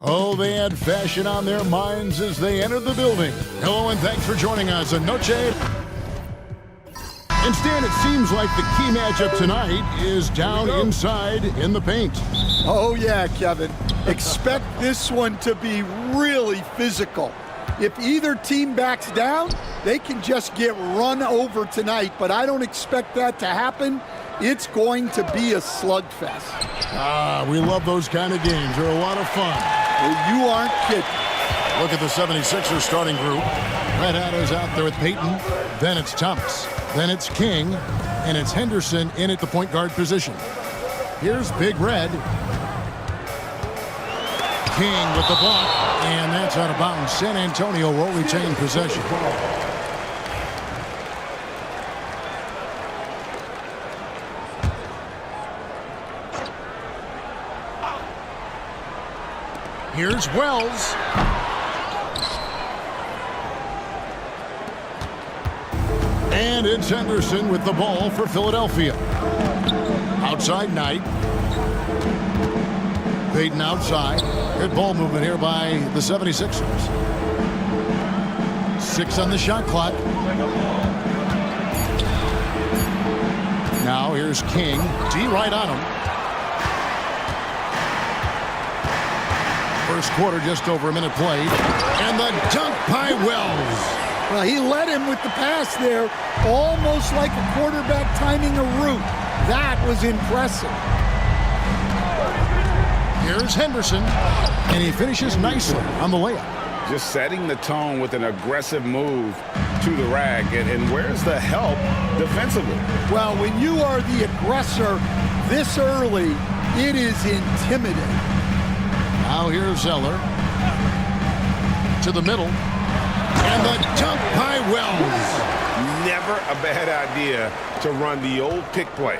Oh, they had fashion on their minds as they entered the building. Hello and thanks for joining us. Noche. Instead, it seems like the key matchup tonight is down inside in the paint. Oh, yeah, Kevin. Expect this one to be really physical. If either team backs down, they can just get run over tonight, but I don't expect that to happen. It's going to be a slugfest. Ah, we love those kind of games. They're a lot of fun. Well, you aren't kidding. Look at the 76ers starting group. Red Hat is out there with Payton. Then it's Thomas. Then it's King. And it's Henderson in at the point guard position. Here's Big Red. King with the block. And that's out of bounds. San Antonio will retain possession. Here's Wells. And it's Henderson with the ball for Philadelphia. Outside Knight. Payton outside. Good ball movement here by the 76ers. 6 on the shot clock. Now here's King. D right on him. First quarter, just over a minute played. And the dunk by Wells. Well, he led him with the pass there, almost like a quarterback timing a route. That was impressive. Here's Henderson, and he finishes nicely on the layup. Just setting the tone with an aggressive move to the rack. And where's the help defensively? Well, when you are the aggressor this early, it is intimidating. Now here's Zeller to the middle. And the dunk by Wells. Never a bad idea to run the old pick play.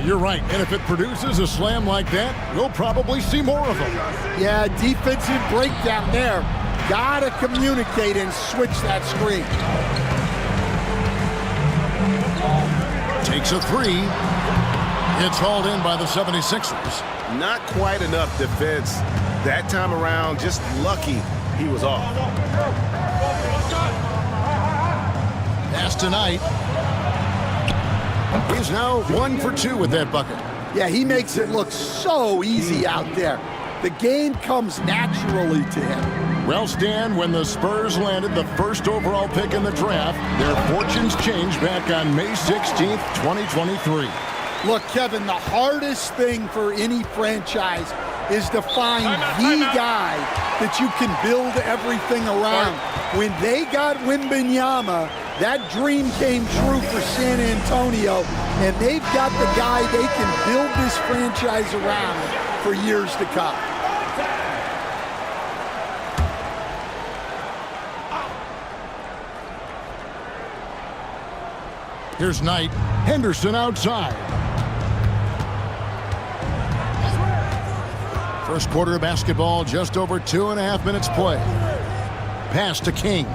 You're right. And if it produces a slam like that, we'll probably see more of them. Yeah, defensive breakdown there. Gotta communicate and switch that screen. Takes a three. It's hauled in by the 76ers. Not quite enough defense that time around. Just lucky he was off. Pass tonight. He's now 1 for 2 with that bucket. Yeah, he makes it look so easy out there. The game comes naturally to him. Well, Stan, when the Spurs landed the first overall pick in the draft, their fortunes changed back on May 16th, 2023. Look, Kevin, the hardest thing for any franchise is to find the guy that you can build everything around. When they got Wembanyama, that dream came true for San Antonio, and they've got the guy they can build this franchise around for years to come. Here's Knight. Henderson outside. First quarter of basketball, just over 2.5 minutes play. Pass to King.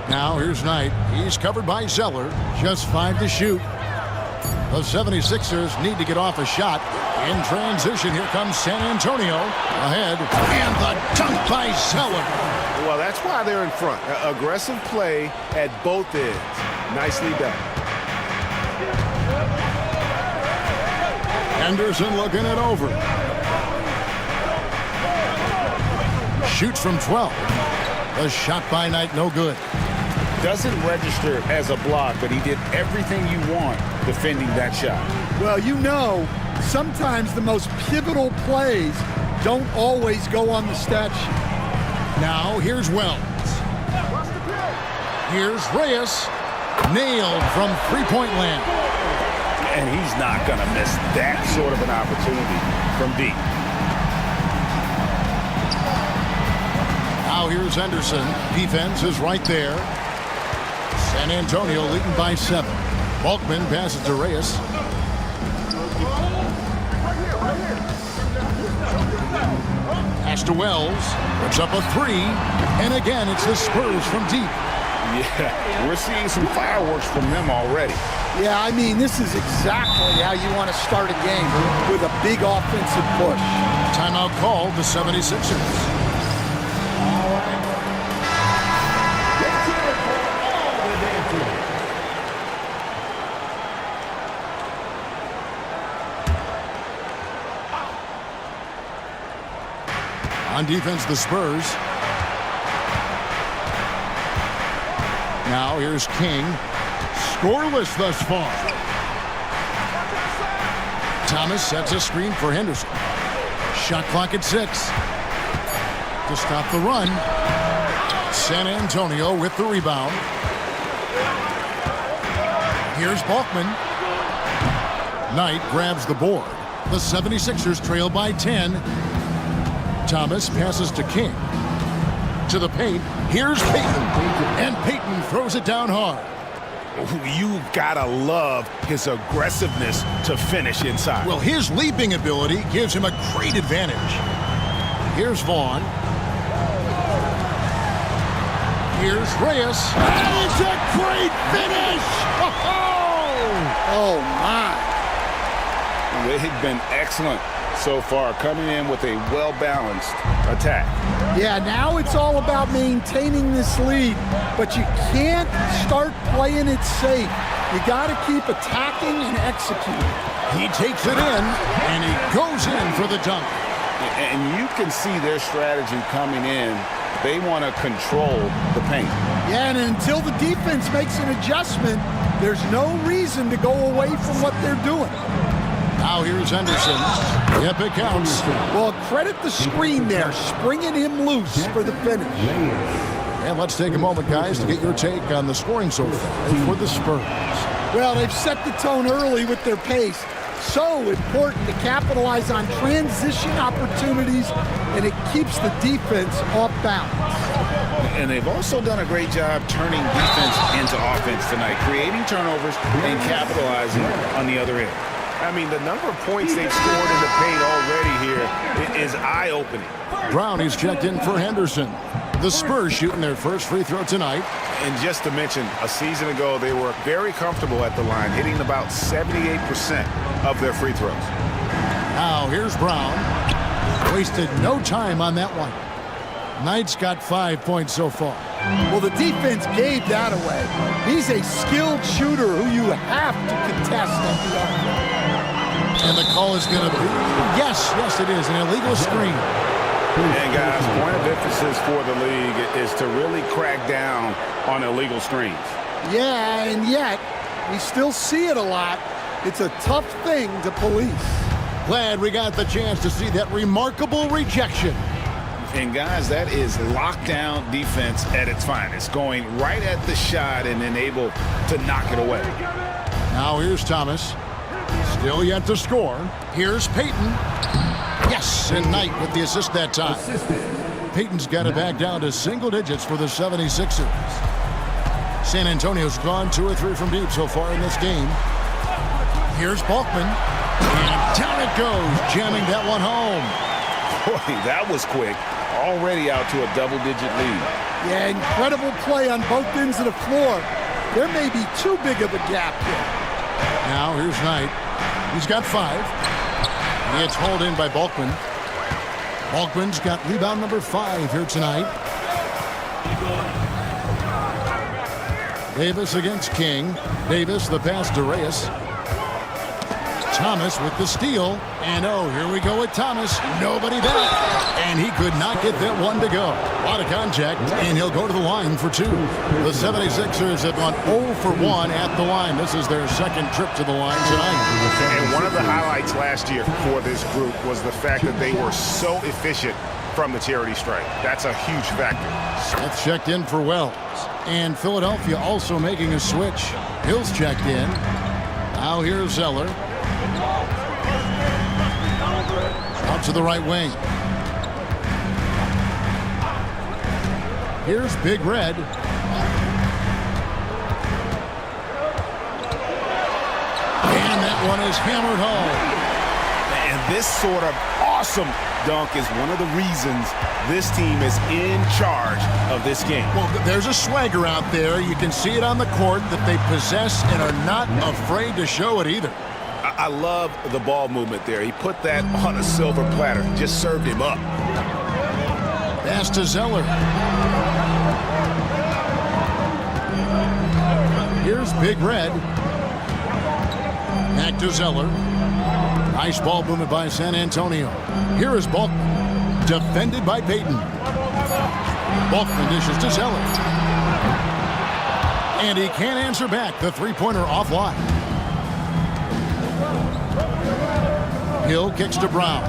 Now here's Knight. He's covered by Zeller. Just 5 to shoot. The 76ers need to get off a shot. In transition, here comes San Antonio. Ahead. And the dunk by Zeller. Well, that's why they're in front. Aggressive play at both ends. Nicely done. Henderson looking it over. Shoots from 12. The shot by Knight, no good. Doesn't register as a block, but he did everything you want defending that shot. Well, you know, sometimes the most pivotal plays don't always go on the stat sheet. Now, here's Wells. Here's Reyes. Nailed from three-point land. And he's not going to miss that sort of an opportunity from deep. Now here's Henderson. Defense is right there. San Antonio leading by 7. Balkman passes to Reyes. Pass to Wells. Puts up a 3. And again, it's the Spurs from deep. Yeah, we're seeing some fireworks from them already. Yeah, I mean, this is exactly how you want to start a game, with a big offensive push. Timeout called the 76ers. On defense, the Spurs. Now here's King. Scoreless thus far. Thomas sets a screen for Henderson. Shot clock at 6. To stop the run. San Antonio with the rebound. Here's Balkman. Knight grabs the board. The 76ers trail by 10. Thomas passes to King. To the paint. Here's Payton. And Payton throws it down hard. You've got to love his aggressiveness to finish inside. Well, his leaping ability gives him a great advantage. Here's Vaughn. Here's Reyes. And it's a great finish! Oh, my. They've been excellent so far, coming in with a well-balanced attack. Yeah, now it's all about maintaining this lead, but you can't start playing it safe. You got to keep attacking and executing. He takes it in, and he goes in for the dunk. And you can see their strategy coming in. They want to control the paint. Yeah, and until the defense makes an adjustment, there's no reason to go away from what they're doing. Now here's Henderson. Yep, it counts. Well, credit the screen there, springing him loose for the finish. And let's take a moment, guys, to get your take on the scoring so far for the Spurs. Well, they've set the tone early with their pace. So important to capitalize on transition opportunities, and it keeps the defense off balance. And they've also done a great job turning defense into offense tonight, creating turnovers and capitalizing on the other end. I mean, the number of points they've scored in the paint already here is eye-opening. Brown is checked in for Henderson. The Spurs shooting their first free throw tonight. And just to mention, a season ago, they were very comfortable at the line, hitting about 78% of their free throws. Now here's Brown. Wasted no time on that one. Knight's got 5 points so far. Well, the defense gave that away. He's a skilled shooter who you have to contest at the arc. And the call is going to be, yes, it is, an illegal screen. And guys, point of emphasis for the league is to really crack down on illegal screens. Yeah, and yet, we still see it a lot. It's a tough thing to police. Glad we got the chance to see that remarkable rejection. And guys, that is lockdown defense at its finest, going right at the shot and then able to knock it away. Now here's Thomas. Still yet to score. Here's Payton. Yes, and Knight with the assist that time. Payton's got it back down to single digits for the 76ers. San Antonio's gone 2 or 3 from deep so far in this game. Here's Balkman. And down it goes, jamming that one home. Boy, that was quick. Already out to a double-digit lead. Yeah, incredible play on both ends of the floor. There may be too big of a gap here. Now here's Knight. He's got 5. He gets hauled in by Balkman. Balkman's got rebound number 5 here tonight. Davis against King. Davis, the pass to Reyes. Thomas with the steal. And oh, here we go with Thomas. Nobody back. And he could not get that one to go. A lot of contact, and he'll go to the line for 2. The 76ers have gone 0 for 1 at the line. This is their second trip to the line tonight. And one of the highlights last year for this group was the fact that they were so efficient from the charity stripe. That's a huge factor. Seth checked in for Wells. And Philadelphia also making a switch. Hill's checked in. Now here's Zeller. Out to the right wing. Here's Big Red. And that one is hammered home. And this sort of awesome dunk is one of the reasons this team is in charge of this game. Well, there's a swagger out there. You can see it on the court that they possess and are not afraid to show it either. I love the ball movement there. He put that on a silver platter. Just served him up. Pass to Zeller. Here's Big Red. Back to Zeller. Nice ball movement by San Antonio. Here is Balkman. Defended by Payton. Balkman dishes to Zeller. And he can't answer back. The three-pointer offline. Hill kicks to Brown.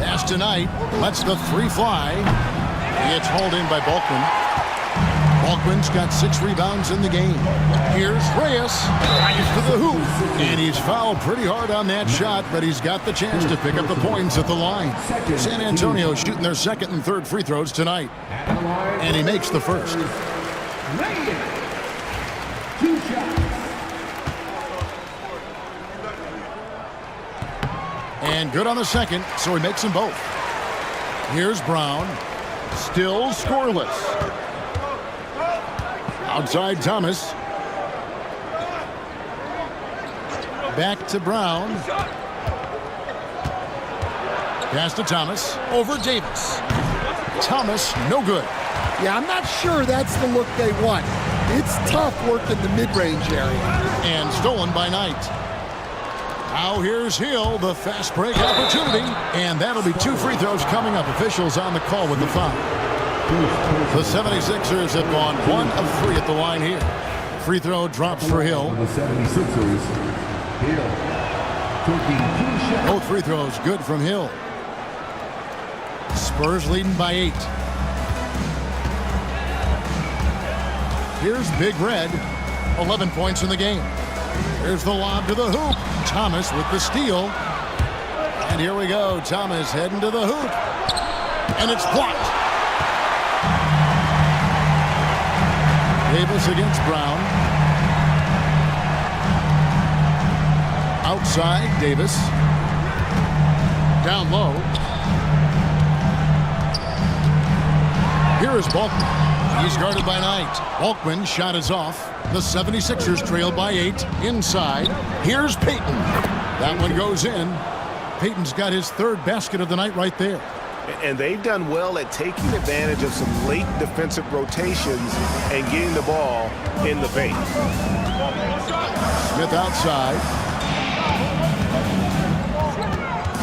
Pass to Knight. Lets the three fly. It's hauled in by Balkman. Balkman's got 6 rebounds in the game. Here's Reyes. Drives to the hoop. And he's fouled pretty hard on that shot, but he's got the chance to pick up the points at the line. San Antonio shooting their second and third free throws tonight. And he makes the first. And good on the second, so he makes them both. Here's Brown. Still scoreless. Outside Thomas. Back to Brown. Pass to Thomas. Over Davis. Thomas, no good. Yeah, I'm not sure that's the look they want. It's tough working the mid-range area. And stolen by Knight. Now here's Hill, the fast break opportunity. And that'll be 2 free throws coming up. Officials on the call with the foul. The 76ers have gone 1 of 3 at the line here. Free throw drops for Hill. The 76ers, Hill, taking 2 shots. Both free throws good from Hill. Spurs leading by 8. Here's Big Red. 11 points in the game. Here's the lob to the hoop. Thomas with the steal. And here we go. Thomas heading to the hoop. And it's blocked. Davis against Brown. Outside, Davis. Down low. Here is Balkman. He's guarded by Knight. Balkman shot is off. The 76ers trail by 8. Inside. Here's Payton. That one goes in. Payton's got his 3rd basket of the night right there. And they've done well at taking advantage of some late defensive rotations and getting the ball in the paint. Smith outside.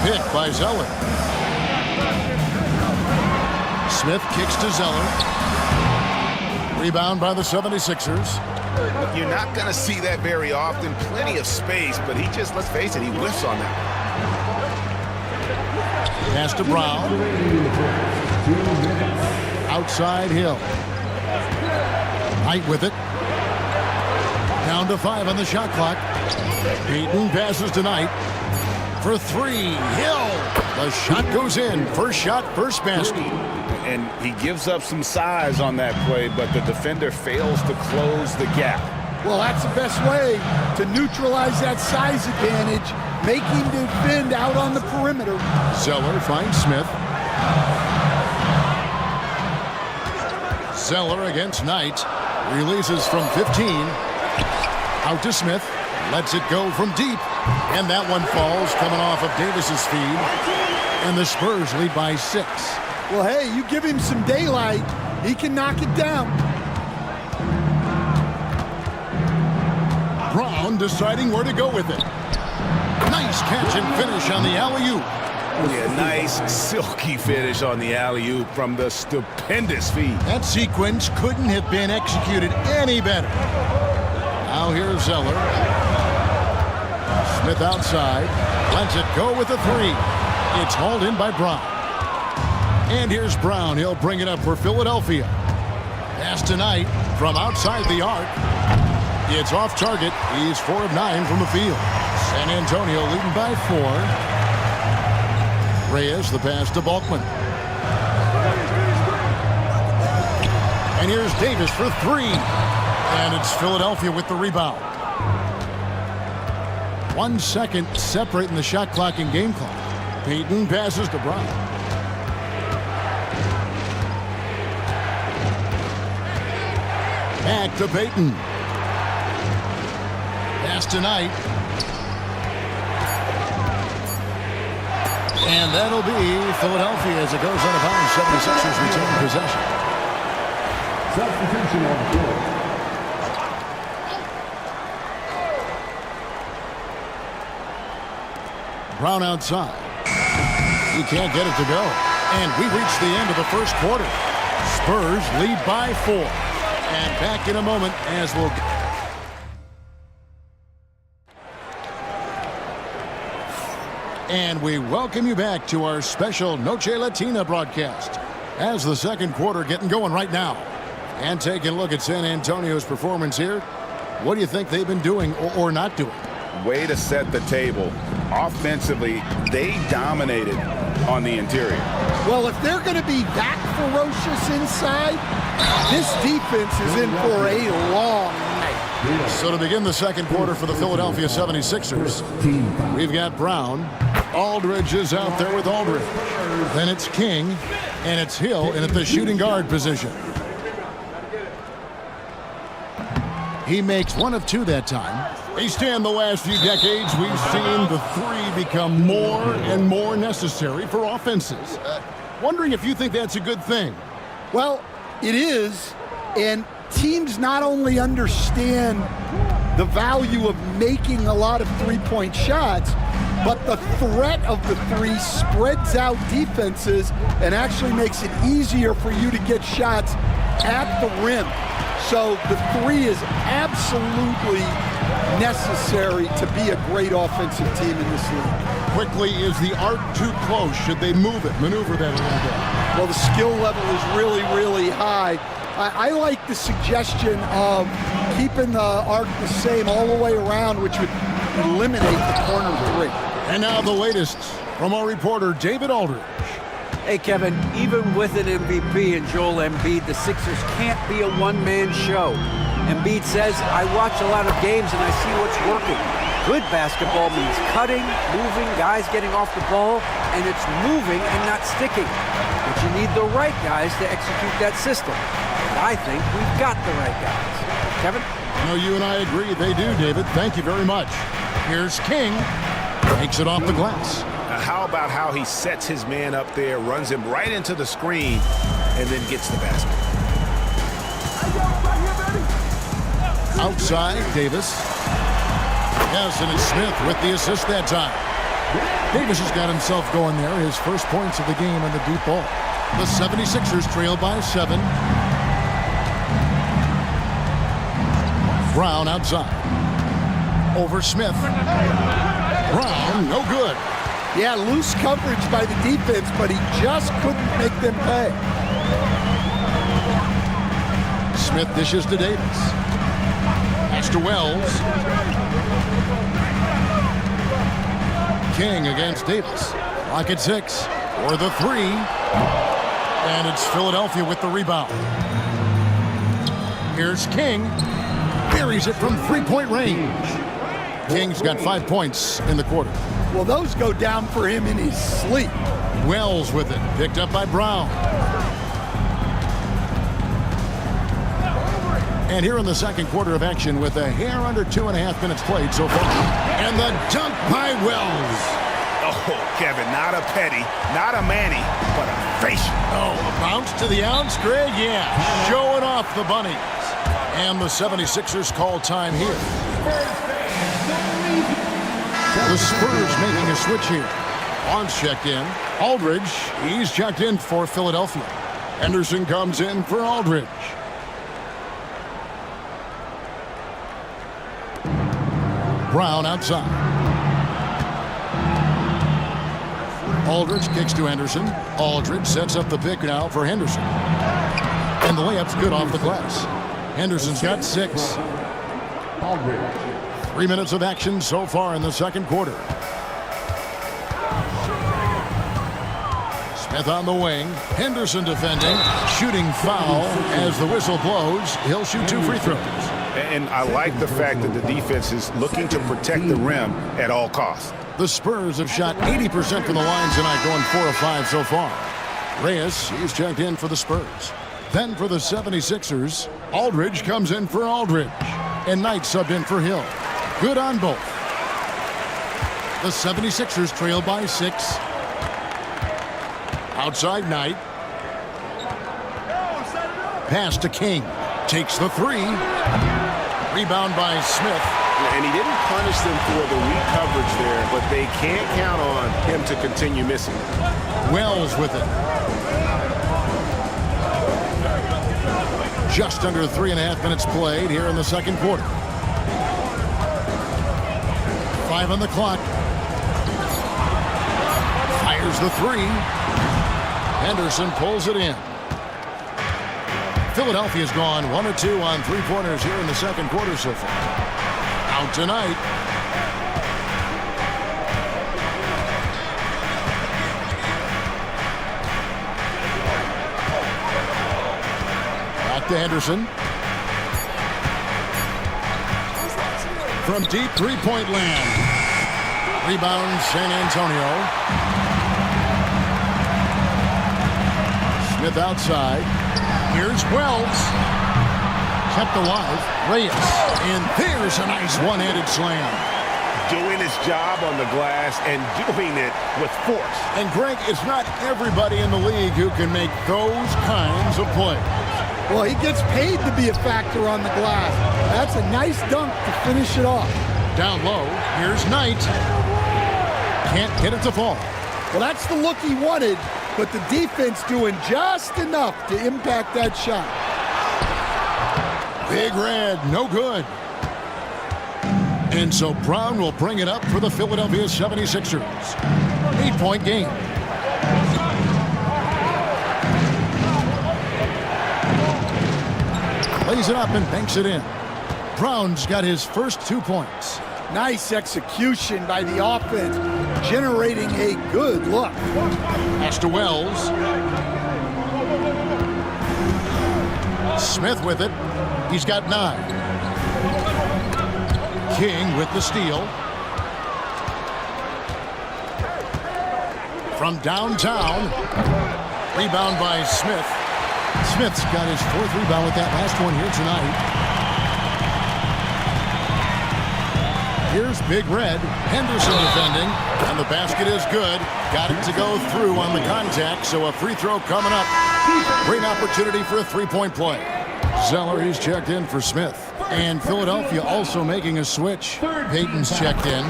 Pick by Zeller. Smith kicks to Zeller. Rebound by the 76ers. You're not going to see that very often. Plenty of space, but he just, let's face it, he whiffs on that. Pass to Brown. Outside Hill. Knight with it. Down to 5 on the shot clock. Payton passes to Knight. For 3. Hill. The shot goes in. First shot, first basket. And he gives up some size on that play, but the defender fails to close the gap. Well, that's the best way to neutralize that size advantage. Make him defend out on the perimeter. Zeller finds Smith. Zeller against Knight. Releases from 15. Out to Smith. Lets it go from deep. And that one falls coming off of Davis's feed. And the Spurs lead by 6. Well, hey, you give him some daylight, he can knock it down. Brown deciding where to go with it. Nice catch and finish on the alley-oop. Yeah, nice silky finish on the alley-oop from the stupendous feed. That sequence couldn't have been executed any better. Now here's Zeller. Smith outside. Lets it go with a 3. It's hauled in by Brown. And here's Brown. He'll bring it up for Philadelphia. Pass to Knight from outside the arc. It's off target. He's 4 of 9 from the field. San Antonio leading by 4. Reyes, the pass to Balkman. And here's Davis for 3. And it's Philadelphia with the rebound. 1 second separating the shot clock and game clock. Peyton passes to Brown. Back to Peyton. Pass tonight. And that'll be Philadelphia as it goes out of bounds. 76ers retain possession. Substitution on the floor. Brown outside. He can't get it to go. And we reach the end of the first quarter. Spurs lead by 4. And back in a moment as we'll... And we welcome you back to our special Noche Latina broadcast as the second quarter getting going right now. And taking a look at San Antonio's performance here. What do you think they've been doing or not doing? Way to set the table. Offensively, they dominated on the interior. Well, if they're going to be that ferocious inside, this defense is in for a long night. So to begin the second quarter for the Philadelphia 76ers, we've got Brown. Aldridge is out there with Aldridge. Then it's King, and it's Hill in at the shooting guard position. He makes 1 of 2 that time. Based on the last few decades, we've seen the 3 become more and more necessary for offenses. Wondering if you think that's a good thing. Well, it is, and teams not only understand the value of making a lot of three-point shots, but the threat of the 3 spreads out defenses and actually makes it easier for you to get shots at the rim. So the 3 is absolutely necessary to be a great offensive team in this league. Quickly, is the arc too close? Should they move it, maneuver that a little bit? Well, the skill level is really, really high. I like the suggestion of keeping the arc the same all the way around, which would eliminate the corner 3. And now the latest from our reporter, David Aldridge. Hey, Kevin, even with an MVP and Joel Embiid, the Sixers can't be a one-man show. Embiid says, I watch a lot of games and I see what's working. Good basketball means cutting, moving, guys getting off the ball, and it's moving and not sticking. But you need the right guys to execute that system. And I think we've got the right guys. Kevin? I know you and I agree they do, David. Thank you very much. Here's King. Takes it off the glass. How about how he sets his man up there, runs him right into the screen, and then gets the basket. Outside, Davis. Yes, and it's Smith with the assist that time. Davis has got himself going there. His first points of the game on the deep ball. The 76ers trail by 7. Brown outside. Over Smith. Brown, no good. Yeah, loose coverage by the defense, but he just couldn't make them pay. Smith dishes to Davis. Pass to Wells. King against Davis. Clock at 6. Or the 3. And it's Philadelphia with the rebound. Here's King. Buries it from three-point range. King's got 5 points in the quarter. Well, those go down for him in his sleep. Wells with it. Picked up by Brown. And here in the second quarter of action with a hair under 2.5 minutes played so far. And the dunk by Wells. Oh, Kevin, not a Petty, not a Manny, but a facial. Oh, a bounce to the outs, Greg? Yeah, showing off the bunnies. And the 76ers call time here. The Spurs making a switch here. Barnes checked in. Aldridge, he's checked in for Philadelphia. Henderson comes in for Aldridge. Brown outside. Aldridge kicks to Henderson. Aldridge sets up the pick now for Henderson. And the layup's good off the glass. Henderson's got 6. Aldridge. 3 minutes of action so far in the second quarter. Smith on the wing. Henderson defending. Shooting foul as the whistle blows. He'll shoot 2 free throws. And I like the fact that the defense is looking to protect the rim at all costs. The Spurs have shot 80% from the line tonight, going 4 of 5 so far. Reyes, he's checked in for the Spurs. Then for the 76ers, Aldridge comes in for Aldridge. And Knight subbed in for Hill. Good on both. The 76ers trail by 6. Outside Knight. Pass to King. Takes the 3. Rebound by Smith. And he didn't punish them for the weak coverage there, but they can't count on him to continue missing. Wells with it. Just under 3.5 minutes played here in the second quarter. 5 on the clock. Fires the 3. Henderson pulls it in. Philadelphia's gone 1 of 2 on 3-pointers here in the second quarter so far. Out tonight. Back to Henderson. From deep three-point land. Rebound San Antonio. Smith outside. Here's Wells. Kept alive. Reyes. And there's a nice one-handed slam. Doing his job on the glass and doing it with force. And Greg, it's not everybody in the league who can make those kinds of plays. Well, he gets paid to be a factor on the glass. That's a nice dunk to finish it off. Down low. Here's Knight. Can't get it to fall. Well, that's the look he wanted, but the defense doing just enough to impact that shot. Big Red, no good. And so Brown will bring it up for the Philadelphia 76ers. 8-point game. Lays it up and banks it in. Brown's got his first 2 points. Nice execution by the offense, generating a good look. Pass to Wells. Smith with it. He's got 9. King with the steal. From downtown. Rebound by Smith. Smith's got his 4th rebound with that last one here tonight. Here's Big Red. Henderson defending. And the basket is good. Got it to go through on the contact, so a free throw coming up. Great opportunity for a 3-point play. Zeller, he's checked in for Smith. And Philadelphia also making a switch. Payton's checked in.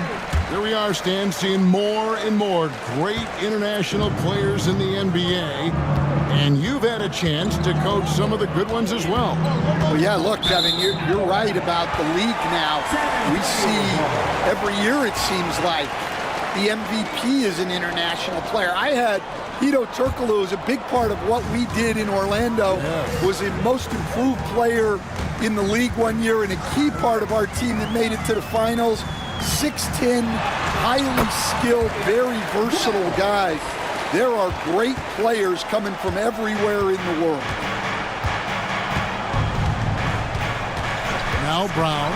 Here we are, Stan, seeing more and more great international players in the NBA. And you've had a chance to coach some of the good ones as well. Well, yeah, look, Kevin, you're right about the league now. We see every year, it seems like, the MVP is an international player. I had Hito Turkoglu as a big part of what we did in Orlando. Yes. Was the most improved player in the league one year and a key part of our team that made it to the finals. 6'10", highly skilled, very versatile guys. There are great players coming from everywhere in the world. Now Brown.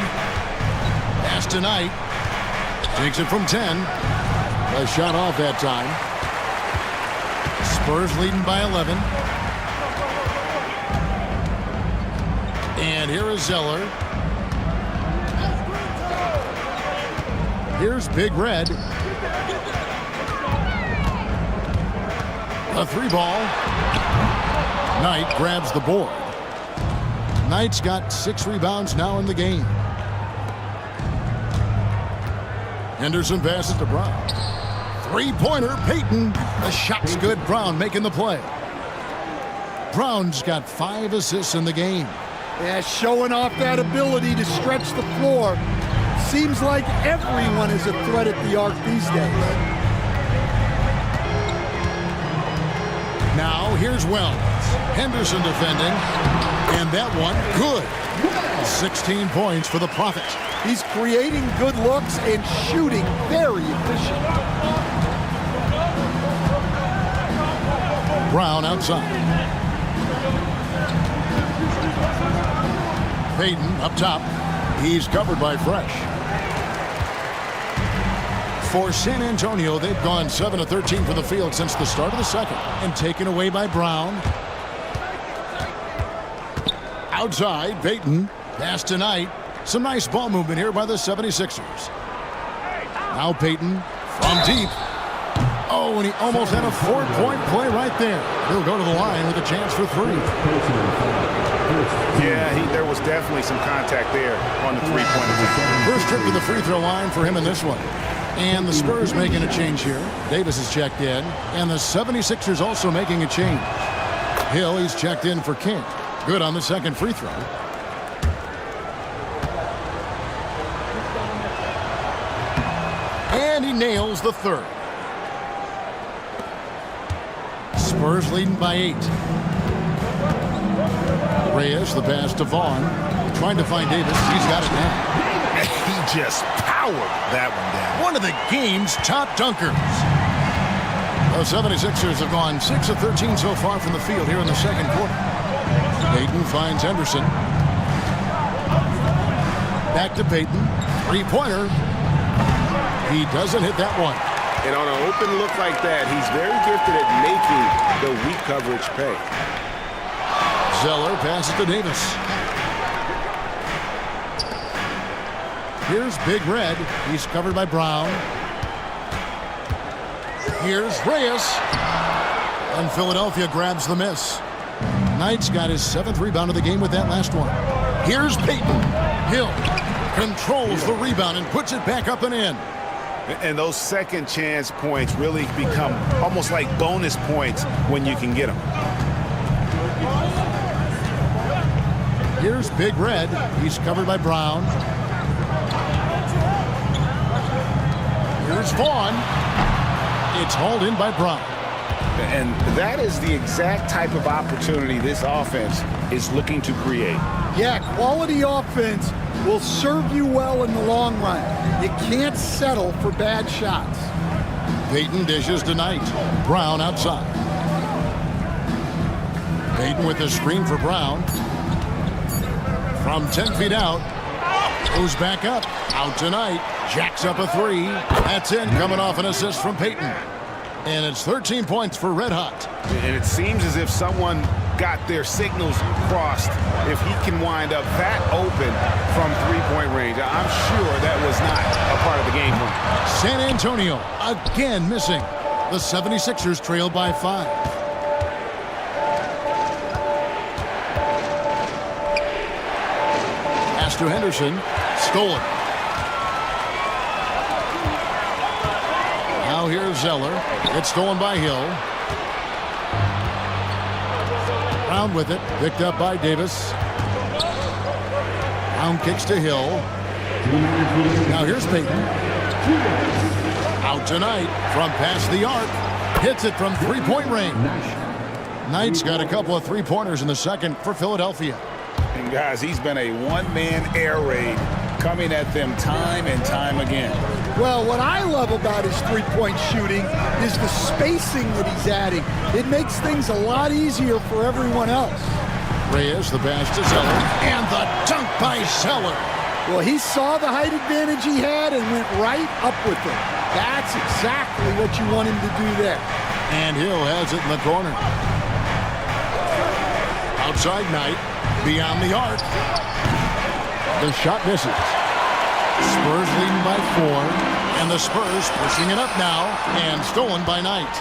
Pass to Knight. Takes it from 10. A shot off that time. Spurs leading by 11. And here is Zeller. Here's Big Red. A 3-ball. Knight grabs the board. Knight's got 6 rebounds now in the game. Henderson passes to Brown. 3-pointer, Payton. The shot's good. Brown making the play. Brown's got 5 assists in the game. Yeah, showing off that ability to stretch the floor. Seems like everyone is a threat at the arc these days. Now here's Wells. Henderson defending. And that one, good. 16 points for the Prophet. He's creating good looks and shooting very efficient. Brown outside. Payton up top. He's covered by Fresh. For San Antonio, they've gone 7 of 13 from the field since the start of the second. And taken away by Brown. Outside, Payton. Pass to Knight. Some nice ball movement here by the 76ers. Now Payton from deep. Oh, and he almost had a 4-point play right there. He'll go to the line with a chance for 3. Yeah, there was definitely some contact there on the three-point attempt. First trip to the free throw line for him in this one. And the Spurs making a change here. Davis is checked in. And the 76ers also making a change. Hill, he's checked in for King. Good on the second free throw. And he nails the third. Spurs leading by 8. Reyes, the pass to Vaughn. Trying to find Davis. He's got it now. He just powered that one down. One of the game's top dunkers. The 76ers have gone 6 of 13 so far from the field here in the second quarter. Payton finds Henderson. Back to Payton. Three-pointer. He doesn't hit that one. And on an open look like that, he's very gifted at making the weak coverage pay. Zeller passes to Davis. Here's Big Red. He's covered by Brown. Here's Reyes. And Philadelphia grabs the miss. Knight's got his 7th rebound of the game with that last one. Here's Payton. Hill controls the rebound and puts it back up and in. And those second chance points really become almost like bonus points when you can get them. Here's Big Red. He's covered by Brown. Here's Vaughn. It's hauled in by Brown. And that is the exact type of opportunity this offense is looking to create. Yeah, quality offense will serve you well in the long run. You can't settle for bad shots. Payton dishes to Knight. Brown outside. Payton with the screen for Brown. From 10 feet out. Goes back up. Out to Knight. Jacks up a 3. That's in, coming off an assist from Payton. And it's 13 points for Red Hot. And it seems as if someone got their signals crossed. If he can wind up that open from three-point range, I'm sure that was not a part of the game plan. San Antonio again missing. The 76ers trail by 5. Pass to Henderson. Stolen. Now here's Zeller. It's stolen by Hill. Brown with it. Picked up by Davis. Brown kicks to Hill. Now here's Payton. Out tonight from past the arc. Hits it from three-point range. Knight's got a couple of three-pointers in the second for Philadelphia. And guys, he's been a one-man air raid coming at them time and time again. Well, what I love about his three-point shooting is the spacing that he's adding. It makes things a lot easier for everyone else. Reyes, the pass to Zeller, and the dunk by Zeller. Well, he saw the height advantage he had and went right up with it. That's exactly what you want him to do there. And Hill has it in the corner. Outside Knight, beyond the arc. The shot misses. Spurs leading by 4, and the Spurs pushing it up now, and stolen by Knight.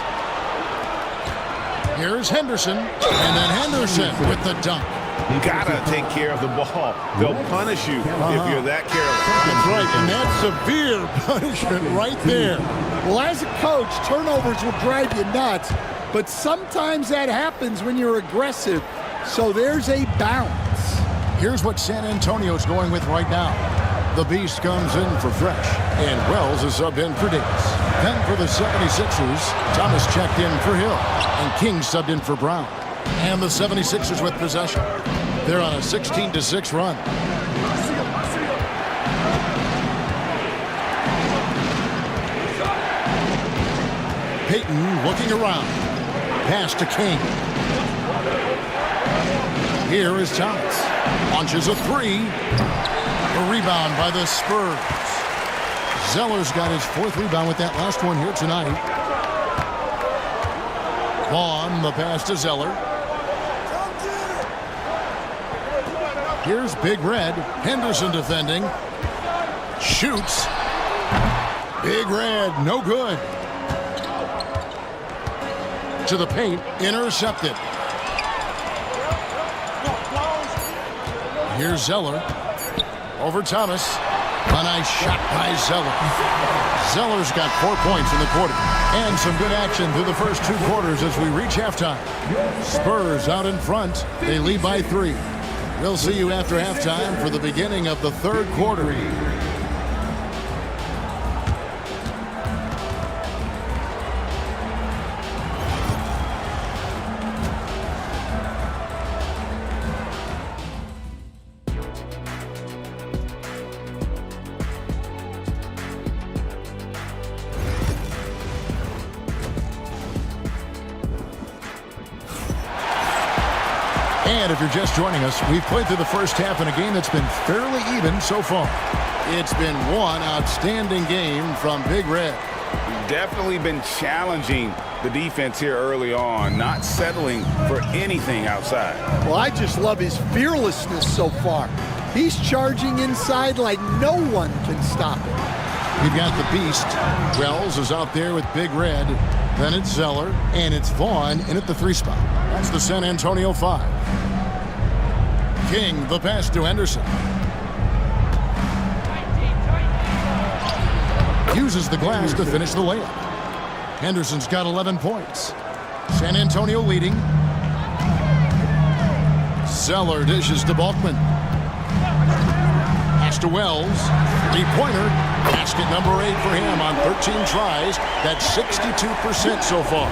Here's Henderson, and then Henderson with the dunk. You gotta take care of the ball. They'll punish you if you're that careless. That's right, and that's severe punishment right there. Well, as a coach, turnovers will drive you nuts, but sometimes that happens when you're aggressive, so there's a balance. Here's what San Antonio's going with right now. The Beast comes in for Fresh, and Wells is subbed in for Davis. Then for the 76ers, Thomas checked in for Hill, and King subbed in for Brown. And the 76ers with possession. They're on a 16-6 run. Payton looking around. Pass to King. Here is Thomas. Launches a 3. A rebound by the Spurs. Zeller's got his 4th rebound with that last one here tonight. Vaughn, the pass to Zeller. Here's Big Red. Henderson defending. Shoots. Big Red, no good. To the paint, intercepted. Here's Zeller. Over Thomas. A nice shot by Zeller. Zeller's got 4 points in the quarter. And some good action through the first 2 quarters as we reach halftime. Spurs out in front. They lead by 3. We'll see you after halftime for the beginning of the 3rd quarter. And if you're just joining us, we've played through the first half in a game that's been fairly even so far. It's been one outstanding game from Big Red. Definitely been challenging the defense here early on, not settling for anything outside. Well, I just love his fearlessness so far. He's charging inside like no one can stop him. You've got the beast. Wells is out there with Big Red. Then it's Zeller, and it's Vaughn in at the 3 spot. That's the San Antonio 5. King, the pass to Henderson. Uses the glass to finish the layup. Henderson's got 11 points. San Antonio leading. Zeller dishes to Balkman. Pass to Wells. 3-pointer. Basket number 8 for him on 13 tries. That's 62% so far.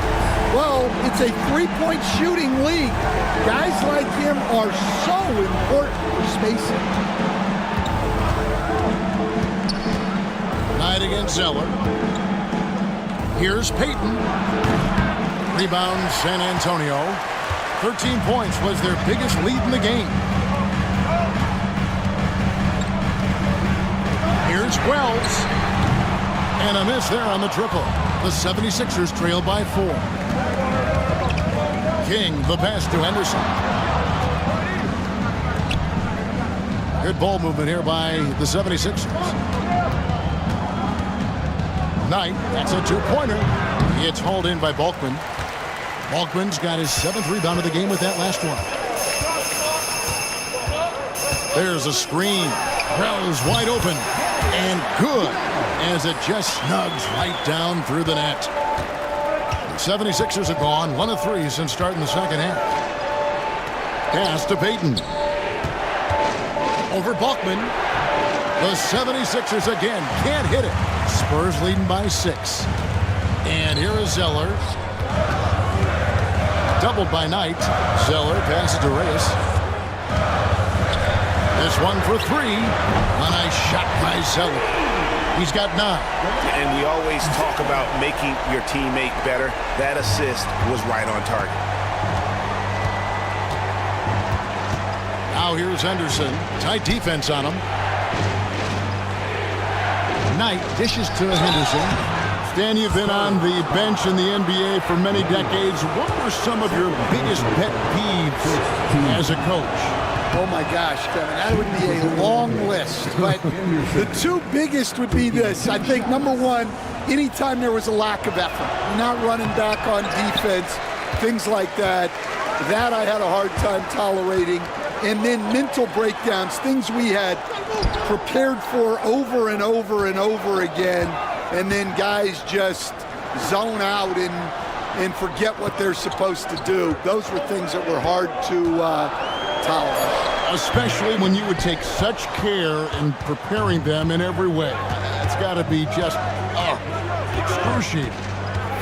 Well, it's a 3-point shooting league. Guys like him are so important for spacing. Knight against Zeller. Here's Payton. Rebound San Antonio. 13 points was their biggest lead in the game. Here's Wells. And a miss there on the triple. The 76ers trail by 4. King, the pass to Henderson. Good ball movement here by the 76ers. Knight, that's a 2-pointer. It's hauled in by Balkman. Balkman's got his 7th rebound of the game with that last one. There's a screen. Wells wide open. And good, as it just snugs right down through the net. The 76ers have gone 1 of 3 since starting the second half. Pass to Payton. Over Balkman. The 76ers again can't hit it. Spurs leading by 6. And here is Zeller. Doubled by Knight. Zeller passes to Reyes. This one for 3. A nice shot by Zeller. He's got 9. And we always talk about making your teammate better. That assist was right on target. Now here's Henderson. Tight defense on him. Knight dishes to Henderson. Stan, you've been on the bench in the NBA for many decades. What were some of your biggest pet peeves as a coach? Oh my gosh, Kevin, that would be a long list. But the 2 biggest would be this. I think number 1, anytime there was a lack of effort, not running back on defense, things like that. That I had a hard time tolerating. And then mental breakdowns, things we had prepared for over and over and over again. And then guys just zone out and forget what they're supposed to do. Those were things that were hard to tolerate. Especially when you would take such care in preparing them in every way. That's got to be just excruciating.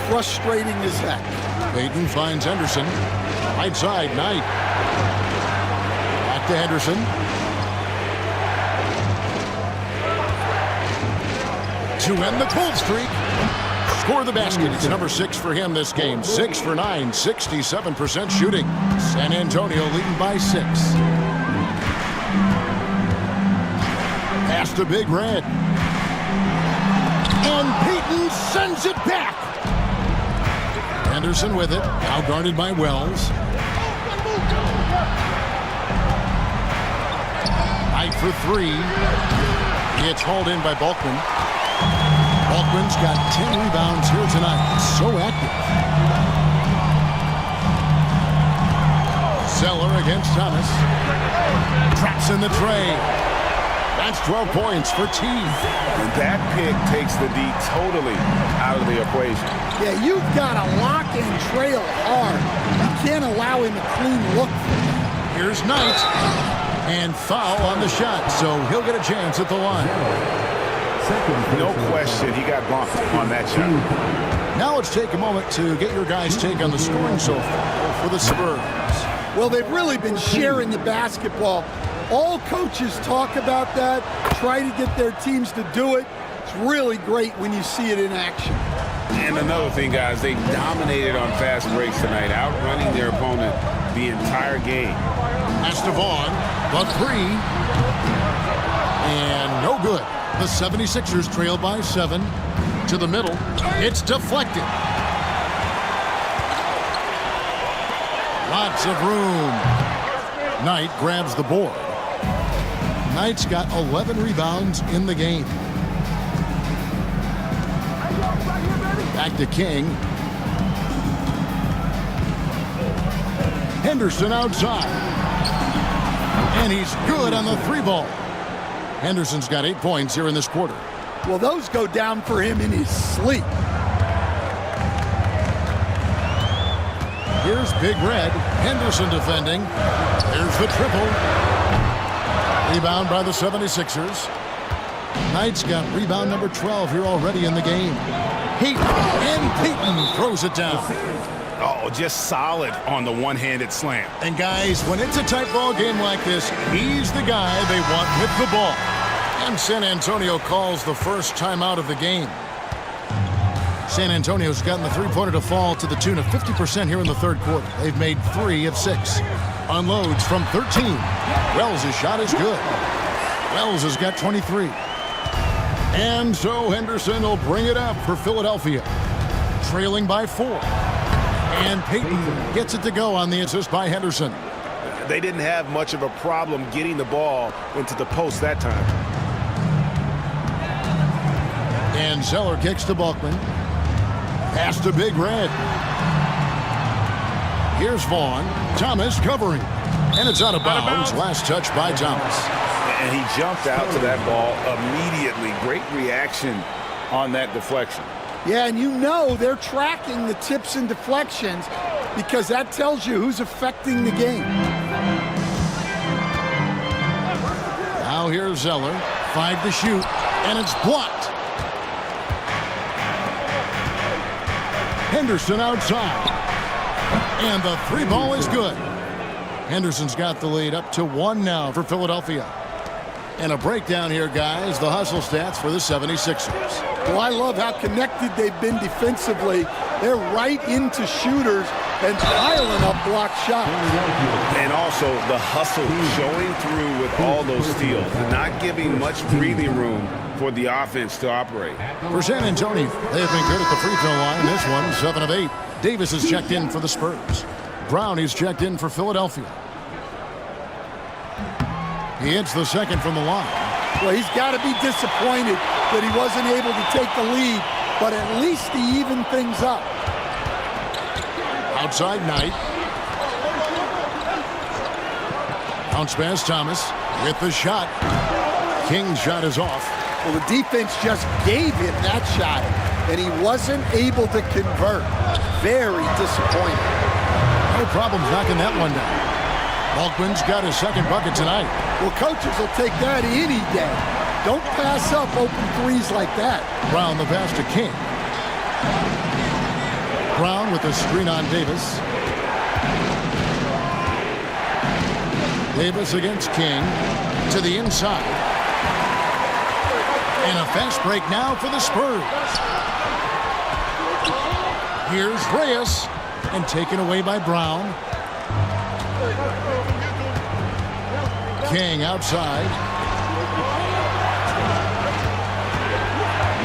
Frustrating as heck. Payton finds Henderson. Right side, Knight. Back to Henderson. To end the cold streak. Score the basket. It's number 6 for him this game. 6 for 9, 67% shooting. San Antonio leading by 6. Pass to Big Red. And Peyton sends it back. Henderson with it, now guarded by Wells. Knight for three. It's hauled in by Bulkman. Bulkman's got 10 rebounds here tonight. So active. Zeller against Thomas. Traps in the tray. That's 12 points for T. And that pick takes the D totally out of the equation. Yeah, you've got to lock and trail hard. You can't allow him a clean look. Here's Knight. And foul on the shot, so he'll get a chance at the line. No question, he got bumped on that shot. Now let's take a moment to get your guys' take on the scoring so far for the Spurs. Well, they've really been sharing the basketball. All coaches talk about that, try to get their teams to do it. It's really great when you see it in action. And another thing, guys, they dominated on fast breaks tonight, outrunning their opponent the entire game. Pass to Vaughn, the three, and no good. The 76ers trail by 7 to the middle. It's deflected. Lots of room. Knight grabs the board. Knight's got 11 rebounds in the game. Back to King. Henderson outside. And he's good on the three ball. Henderson's got 8 points here in this quarter. Well, those go down for him in his sleep. Here's Big Red. Henderson defending. There's the triple. Rebound by the 76ers. Knight's got rebound number 12 here already in the game. And Peyton throws it down. Oh, just solid on the one-handed slam. And guys, when it's a tight ball game like this, he's the guy they want with the ball. And San Antonio calls the first timeout of the game. San Antonio's gotten the three-pointer to fall to the tune of 50% here in the third quarter. They've made 3 of 6. Unloads from 13. Wells' shot is good. Wells has got 23. And so Henderson will bring it up for Philadelphia. Trailing by 4. And Peyton gets it to go on the assist by Henderson. They didn't have much of a problem getting the ball into the post that time. And Zeller kicks to Bulkman. Pass to Big Red. Here's Vaughn. Thomas covering. And it's out of bounds. Last touch by Thomas. And he jumped out to that ball immediately. Great reaction on that deflection. Yeah, and you know they're tracking the tips and deflections because that tells you who's affecting the game. Now here's Zeller. 5 to shoot. And it's blocked. Henderson outside. And the three ball is good. Henderson's got the lead up to 1 now for Philadelphia. And a breakdown here, guys. The hustle stats for the 76ers. Well, I love how connected they've been defensively. They're right into shooters and piling up block shots. And also the hustle showing through with all those steals, not giving much breathing room for the offense to operate. For San Antonio, they have been good at the free throw line. This one, 7 of 8. Davis is checked in for the Spurs. Brown is checked in for Philadelphia. He hits the second from the line. Well, he's got to be disappointed that he wasn't able to take the lead, but at least he evened things up. Outside Knight. Bounce pass Thomas with the shot. King's shot is off. Well, the defense just gave him that shot, and he wasn't able to convert. Very disappointing. No problems knocking that one down. Bulkman's got his second bucket tonight. Well, coaches will take that any day. Don't pass up open threes like that. Brown the pass to King. Brown with the screen on Davis. Davis against King to the inside. And a fast break now for the Spurs. Here's Reyes and taken away by Brown. King outside.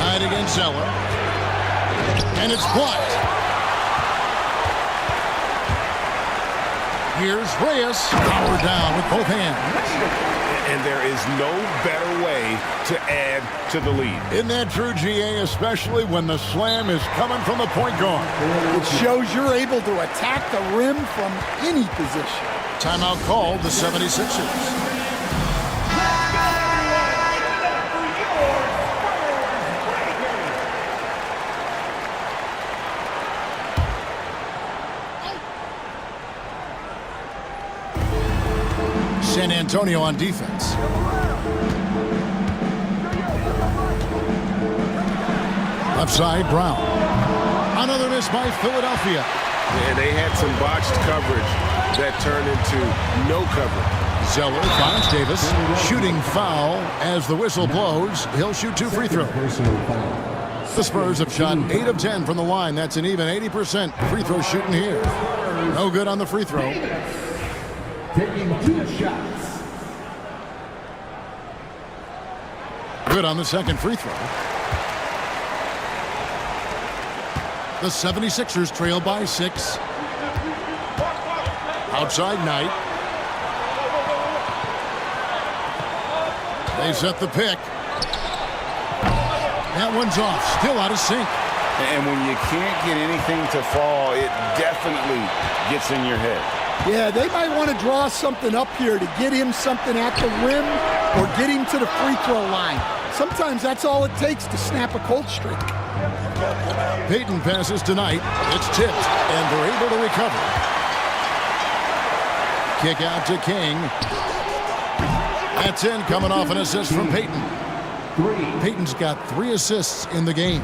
Knight against Zeller. And it's blocked. Here's Reyes. Powered down with both hands. And there is no better way to add to the lead. Isn't that true, GA, especially when the slam is coming from the point guard? It shows you're able to attack the rim from any position. Timeout called the 76ers. San Antonio on defense. Left side, Brown. Another miss by Philadelphia. And they had some botched coverage that turned into no coverage. Zeller finds Davis. Shooting foul as the whistle blows. He'll shoot 2 free throws. The Spurs have shot 8 of 10 from the line. That's an even 80% free throw shooting here. No good on the free throw. Taking 2 shots. Good on the second free throw. The 76ers trail by 6. Outside Knight. They set the pick. That one's off. Still out of sync. And when you can't get anything to fall, it definitely gets in your head. Yeah, they might want to draw something up here to get him something at the rim or get him to the free throw line. Sometimes that's all it takes to snap a cold streak. Payton passes tonight. It's tipped, and they're able to recover. Kick out to King. That's in, coming off an assist from Payton. Payton's got 3 assists in the game.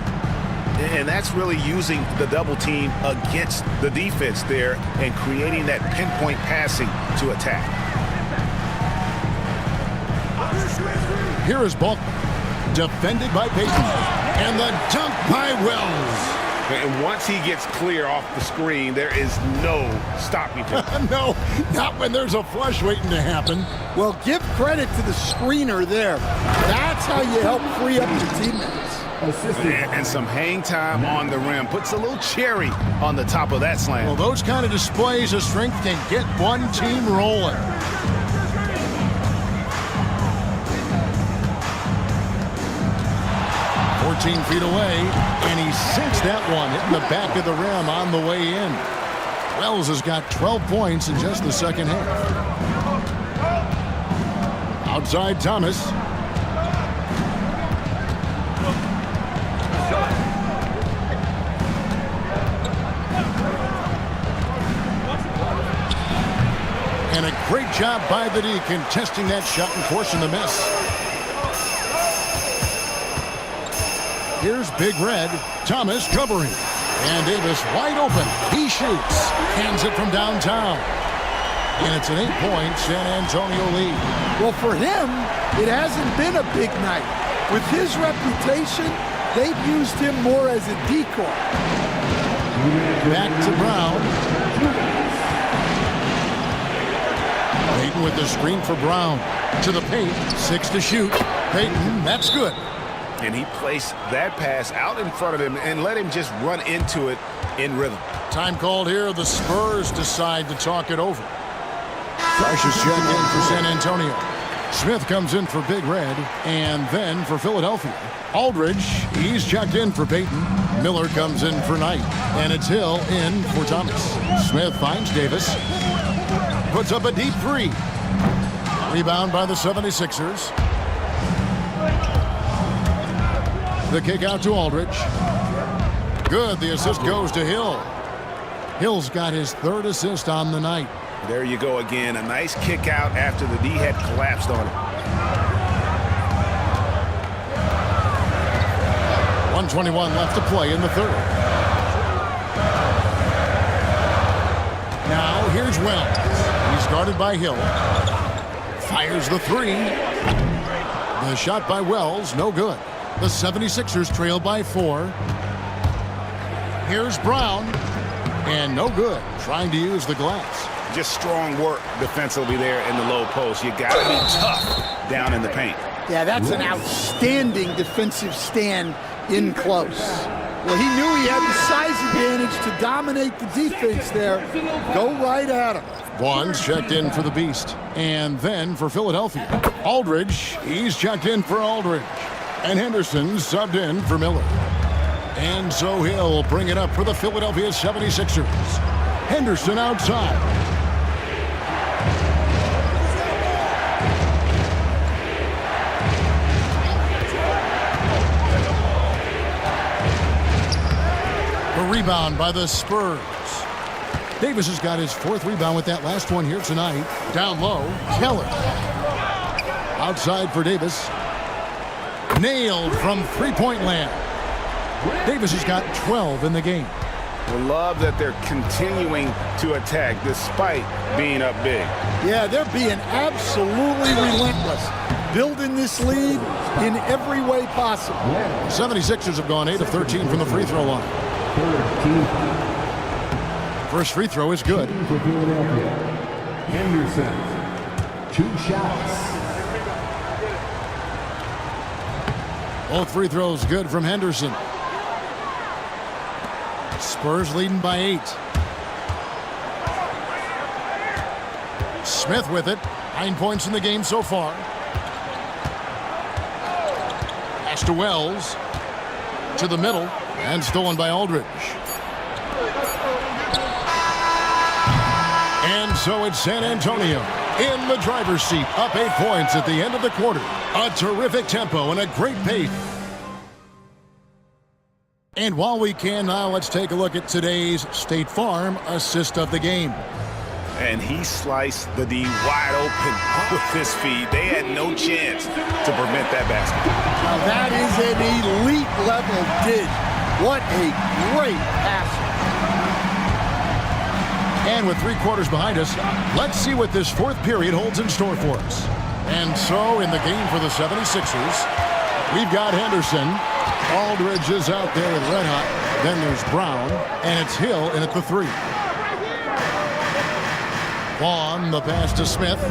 And that's really using the double team against the defense there and creating that pinpoint passing to attack. Here is Bulk, defended by Payton. And the dunk by Wells. And once he gets clear off the screen, there is no stopping him. No, not when there's a flush waiting to happen. Well, give credit to the screener there. That's how you help free up your teammates. And some hang time on the rim. Puts a little cherry on the top of that slam. Well, those kind of displays of strength can get one team rolling. Feet away, and he sinks that one, hitting the back of the rim on the way in. Wells has got 12 points in just the second half. Outside Thomas. And a great job by the D contesting that shot and forcing the miss. Here's Big Red. Thomas covering. And Davis wide open. He shoots. Hands it from downtown. And it's an 8-point San Antonio lead. Well, for him, it hasn't been a big night. With his reputation, they've used him more as a decoy. Back to Brown. Payton with the screen for Brown. To the paint. 6 to shoot. Payton, that's good. And he placed that pass out in front of him and let him just run into it in rhythm. Time called here. The Spurs decide to talk it over. Precious check in for San Antonio. Smith comes in for Big Red, and then for Philadelphia. Aldridge, he's checked in for Payton. Miller comes in for Knight, and it's Hill in for Thomas. Smith finds Davis. Puts up a deep 3. Rebound by the 76ers. The kick out to Aldridge. Good. The assist goes to Hill. Hill's got his 3rd assist on the night. There you go again. A nice kick out after the D had collapsed on him. 1:21 left to play in the 3rd. Now here's Wells. He's guarded by Hill. Fires the 3. The shot by Wells, no good. The 76ers trail by 4. Here's Brown. And no good. Trying to use the glass. Just strong work defensively there in the low post. You got to be tough down in the paint. Yeah, that's an outstanding defensive stand in close. Well, he knew he had the size advantage to dominate the defense there. Go right at him. Vaughn's checked in for the Beast. And then for Philadelphia, Aldridge, he's checked in for Aldridge. And Henderson subbed in for Miller. And so he'll bring it up for the Philadelphia 76ers. Henderson outside. A rebound by the Spurs. Davis has got his 4th rebound with that last one here tonight. Down low, Keller. Outside for Davis. Nailed from three-point land. Davis has got 12 in the game. I love that they're continuing to attack despite being up big. Yeah, they're being absolutely relentless. Building this lead in every way possible. 76ers have gone 8 of 13 from the free throw line. First free throw is good. For Philadelphia, Henderson, 2 shots. Both free throws good from Henderson. Spurs leading by 8. Smith with it. 9 points in the game so far. Pass to Wells. To the middle. And stolen by Aldridge. And so it's San Antonio in the driver's seat. Up 8 points at the end of the quarter. A terrific tempo and a great pace. And while we can now, let's take a look at today's State Farm assist of the game. And he sliced the D wide open with his feed. They had no chance to prevent that basket. Now that is an elite level dish. What a great passer. And with 3 quarters behind us, let's see what this 4th period holds in store for us. And so in the game for the 76ers, we've got Henderson. Aldridge is out there with red hot. Then there's Brown, and it's Hill in at the 3. Vaughn, the pass to Smith.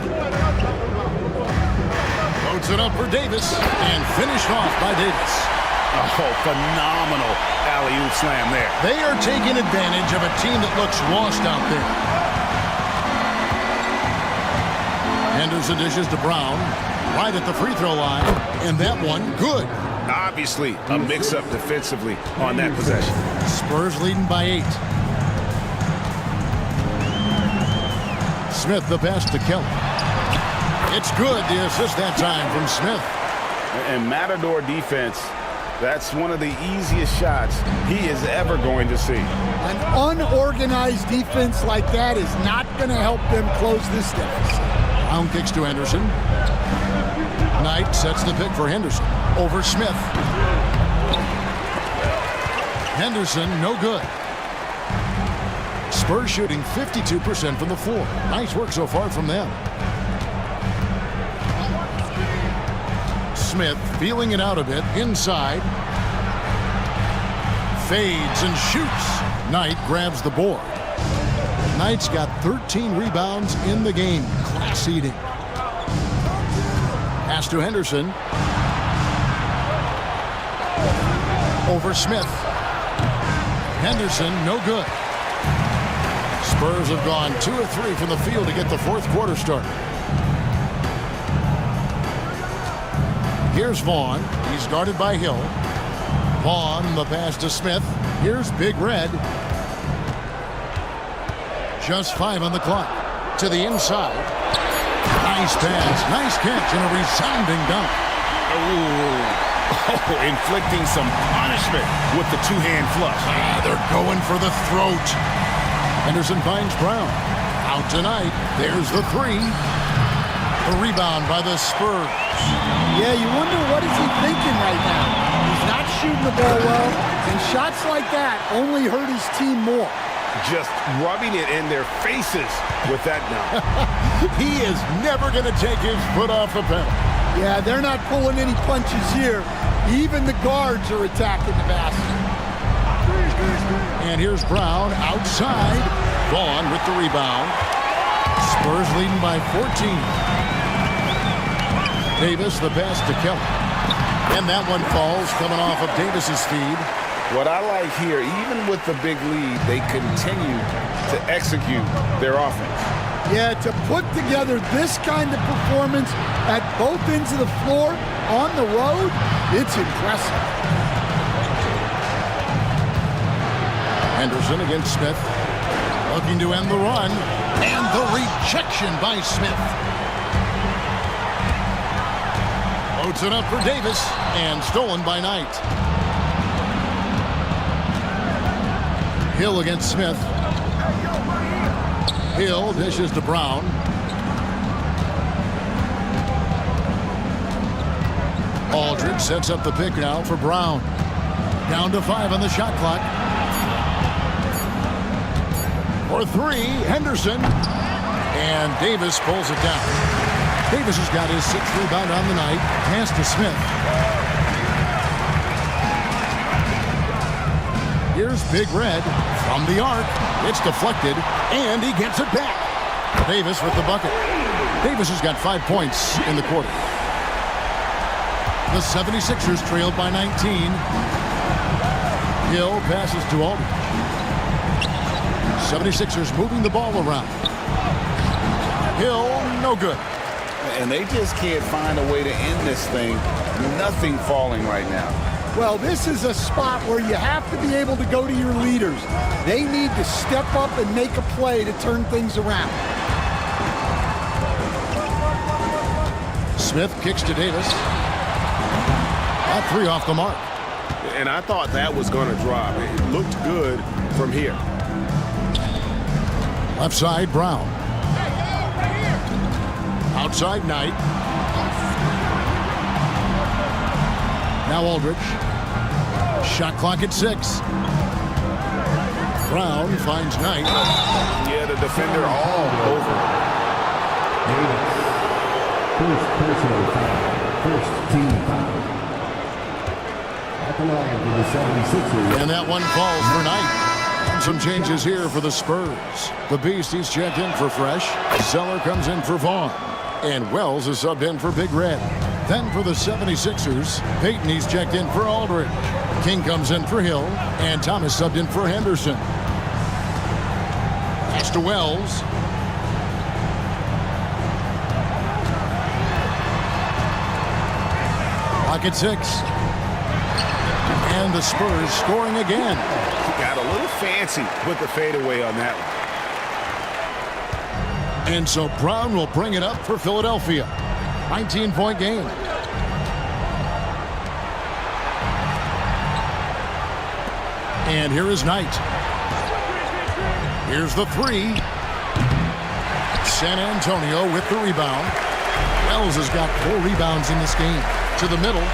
Loads it up for Davis, and finished off by Davis. Oh, phenomenal alley-oop slam there. They are taking advantage of a team that looks lost out there. Henderson dishes to Brown, right at the free throw line, and that one good. Obviously, a mix-up defensively on that possession. Spurs leading by 8. Smith the pass to Kelly. It's good, the assist that time from Smith. And Matador defense, that's one of the easiest shots he is ever going to see. An unorganized defense like that is not going to help them close this deficit. Brown kicks to Henderson. Knight sets the pick for Henderson. Over Smith. Henderson, no good. Spurs shooting 52% from the floor. Nice work so far from them. Smith feeling it out a bit inside. Fades and shoots. Knight grabs the board. Knight's got 13 rebounds in the game. Class eating. Pass to Henderson. Over Smith. Henderson, no good. Spurs have gone 2 of 3 from the field to get the 4th quarter started. Here's Vaughn. He's guarded by Hill. Vaughn, the pass to Smith. Here's Big Red. Just 5 on the clock. To the inside. Nice pass. Nice catch and a resounding dunk. Oh, inflicting some punishment with the 2-hand flush. They're going for the throat. Henderson finds Brown. Out tonight. There's the 3. A rebound by the Spurs. Yeah, you wonder what is he thinking right now. He's not shooting the ball well, and shots like that only hurt his team more. Just rubbing it in their faces with that dunk. He is never going to take his foot off the pedal. Yeah, they're not pulling any punches here. Even the guards are attacking the basket. And here's Brown outside. Vaughn with the rebound. Spurs leading by 14. Davis the pass to Kelly. And that one falls, coming off of Davis's feed. What I like here, even with the big lead, they continue to execute their offense. Yeah, to put together this kind of performance at both ends of the floor on the road, it's impressive. Henderson against Smith. Looking to end the run. And the rejection by Smith. Loads it up for Davis. And stolen by Knight. Hill against Smith. Hill dishes to Brown. Aldridge sets up the pick now for Brown. Down to 5 on the shot clock. For 3, Henderson. And Davis pulls it down. Davis has got his 6th rebound on the night. Pass to Smith. Here's Big Red from the arc. It's deflected, and he gets it back. Davis with the bucket. Davis has got 5 points in the quarter. The 76ers trailed by 19. Hill passes to Aldridge. 76ers moving the ball around. Hill, no good. And they just can't find a way to end this thing. Nothing falling right now. Well, this is a spot where you have to be able to go to your leaders. They need to step up and make a play to turn things around. Smith kicks to Davis. That 3 off the mark. And I thought that was going to drop. It looked good from here. Left side, Brown. Outside, Knight. Now Aldridge. Shot clock at 6. Brown finds Knight. Yeah, the defender all over. Davis. First personal foul. First team foul. At the line for the 76ers. And that one falls for Knight. And some changes here for the Spurs. The Beast, he's checked in for Fresh. Zeller comes in for Vaughn. And Wells is subbed in for Big Red. Then for the 76ers, Payton, he's checked in for Aldridge. King comes in for Hill. And Thomas subbed in for Henderson. Pass to Wells. Clock at 6. And the Spurs scoring again. Got a little fancy with the fadeaway on that one. And so Brown will bring it up for Philadelphia. 19-point game. And here is Knight. Here's the 3. San Antonio with the rebound. Wells has got 4 rebounds in this game. To the middle.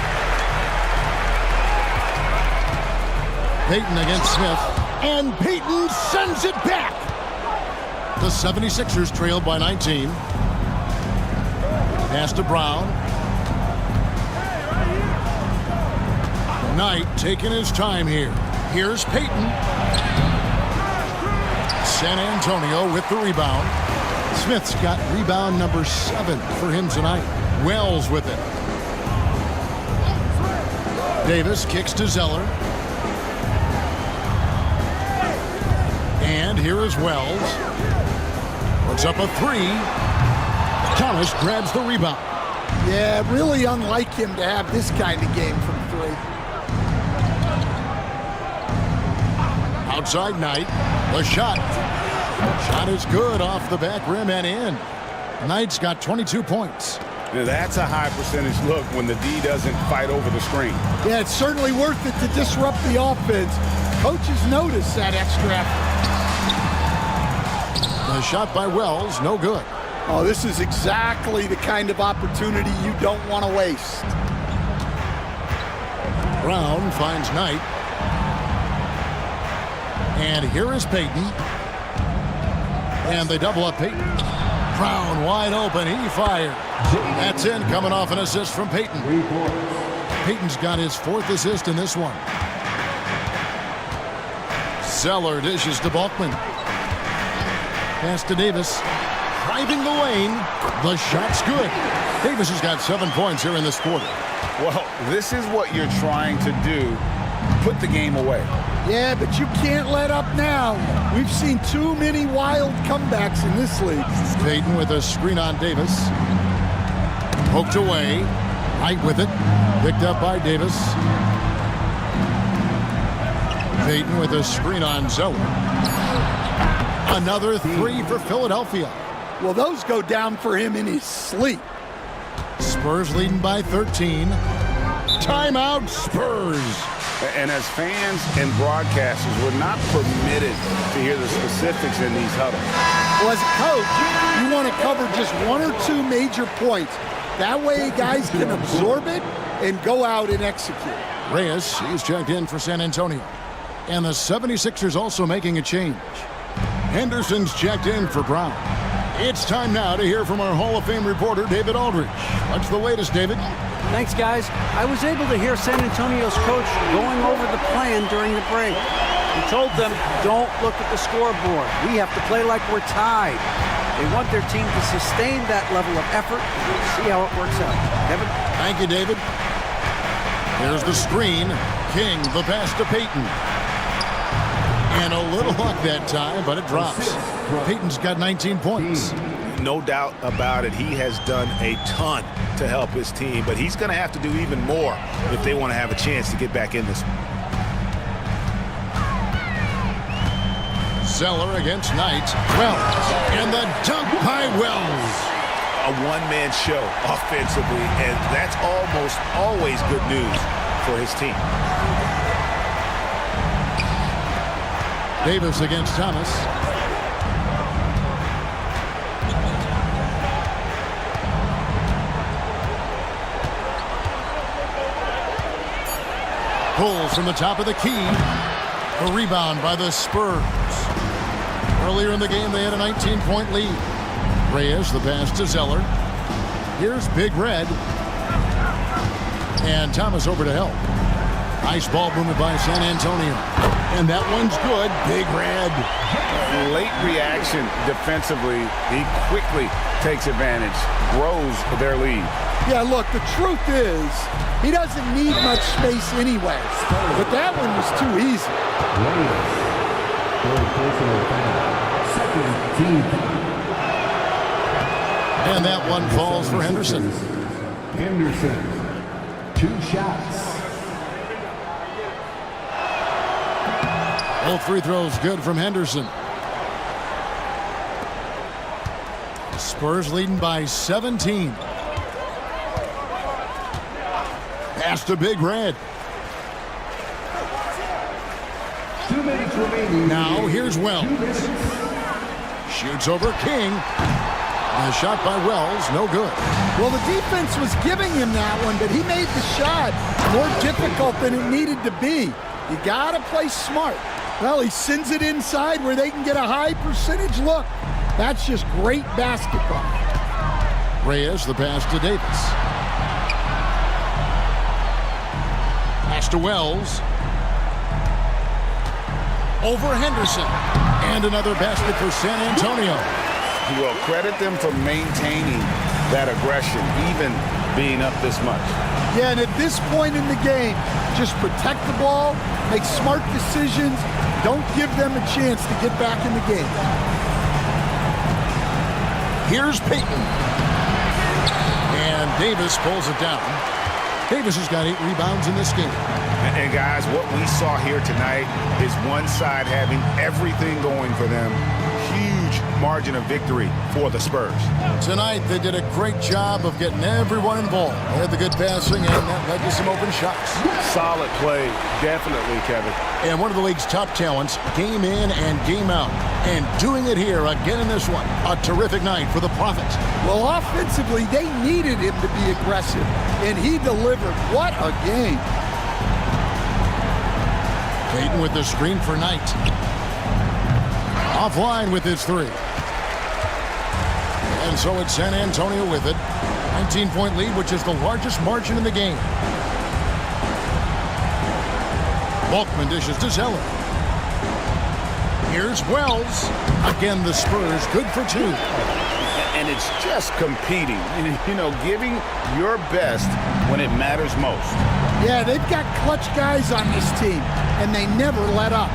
Payton against Smith. And Payton sends it back. The 76ers trailed by 19. Pass to Brown. Knight taking his time here. Here's Payton. San Antonio with the rebound. Smith's got rebound number 7 for him tonight. Wells with it. Davis kicks to Zeller. And here is Wells. Puts up a 3. Thomas grabs the rebound. Yeah, really unlike him to have this kind of game from 3. Outside Knight. The shot. Shot is good off the back rim and in. Knight's got 22 points. Now, that's a high percentage look when the D doesn't fight over the screen. Yeah, it's certainly worth it to disrupt the offense. Coaches notice that extra effort. The shot by Wells, no good. Oh, this is exactly the kind of opportunity you don't want to waste. Brown finds Knight. And here is Payton. And they double up Payton. Brown wide open. He fired. That's in, coming off an assist from Payton. Payton's got his 4th assist in this one. Zeller dishes to Balkman. Pass to Davis. driving the lane. The shot's good. Davis has got 7 points here in this quarter. Well, this is what you're trying to do. Put the game away. Yeah, but you can't let up now. We've seen too many wild comebacks in this league. Payton with a screen on Davis. Poked away. Right with it. Picked up by Davis. Payton with a screen on Zeller. Another 3 for Philadelphia. Well, those go down for him in his sleep. Spurs leading by 13. Timeout, Spurs. And as fans and broadcasters, we're not permitted to hear the specifics in these huddles. Well, as a coach, you want to cover just 1 or 2 major points. That way guys can absorb it and go out and execute. Reyes, he's checked in for San Antonio. And the 76ers also making a change. Henderson's checked in for Brown. It's time now to hear from our Hall of Fame reporter, David Aldridge. What's the latest, David? Thanks, guys. I was able to hear San Antonio's coach going over the plan during the break. He told them, don't look at the scoreboard. We have to play like we're tied. They want their team to sustain that level of effort. See how it works out. Kevin? Thank you, David. Here's the screen. King, the pass to Payton. And a little luck that time, but it drops. Payton's got 19 points. No doubt about it. He has done a ton to help his team, but he's going to have to do even more if they want to have a chance to get back in this one. Zeller against Knight. Wells. And the dunk by Wells. A one-man show offensively, and that's almost always good news for his team. Davis against Thomas. Pulls from the top of the key. The rebound by the Spurs. Earlier in the game, they had a 19-point lead. Reyes, the pass to Zeller. Here's Big Red. And Thomas over to help. Nice ball movement by San Antonio. And that one's good. Big Red. Late reaction defensively. He quickly takes advantage, grows their lead. Yeah, look, the truth is, he doesn't need much space anyway. But that one was too easy. And that one falls for Henderson. Henderson, 2 shots. Both free throws good from Henderson. Spurs leading by 17. Pass to Big Red. 2 minutes remaining. Now here's Wells. Shoots over King. And a shot by Wells, no good. Well, the defense was giving him that one, but he made the shot more difficult than it needed to be. You gotta play smart. Well, he sends it inside where they can get a high percentage look. That's just great basketball. Reyes, the pass to Davis. Pass to Wells. Over Henderson. And another basket for San Antonio. Well, credit them for maintaining that aggression, even being up this much. Yeah, and at this point in the game, just protect the ball, make smart decisions, don't give them a chance to get back in the game. Here's Payton. And Davis pulls it down. Davis has got 8 rebounds in this game. And guys, what we saw here tonight is one side having everything going for them. Huge margin of victory for the Spurs. Tonight, they did a great job of getting everyone involved. They had the good passing, and that led to some open shots. Solid play, definitely, Kevin. And one of the league's top talents, game in and game out. And doing it here again in this one. A terrific night for the Prophets. Well, offensively, they needed him to be aggressive, and he delivered. What a game. Payton with the screen for Knight. Offline with his 3. And so it's San Antonio with it. 19-point lead, which is the largest margin in the game. Balkman dishes to Zeller. Here's Wells. Again, the Spurs good for 2. and it's just competing, you know, giving your best when it matters most. Yeah, they've got clutch guys on this team, and they never let up.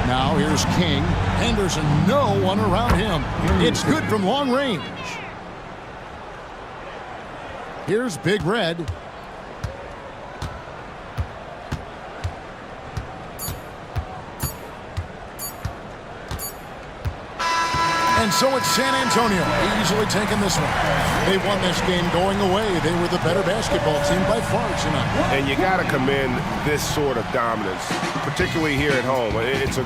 Now here's King. Henderson, no one around him. It's good from long range. Here's Big Red. And so it's San Antonio easily taking this one. They won this game going away. They were the better basketball team by far tonight. And you got to commend this sort of dominance, particularly here at home. It's a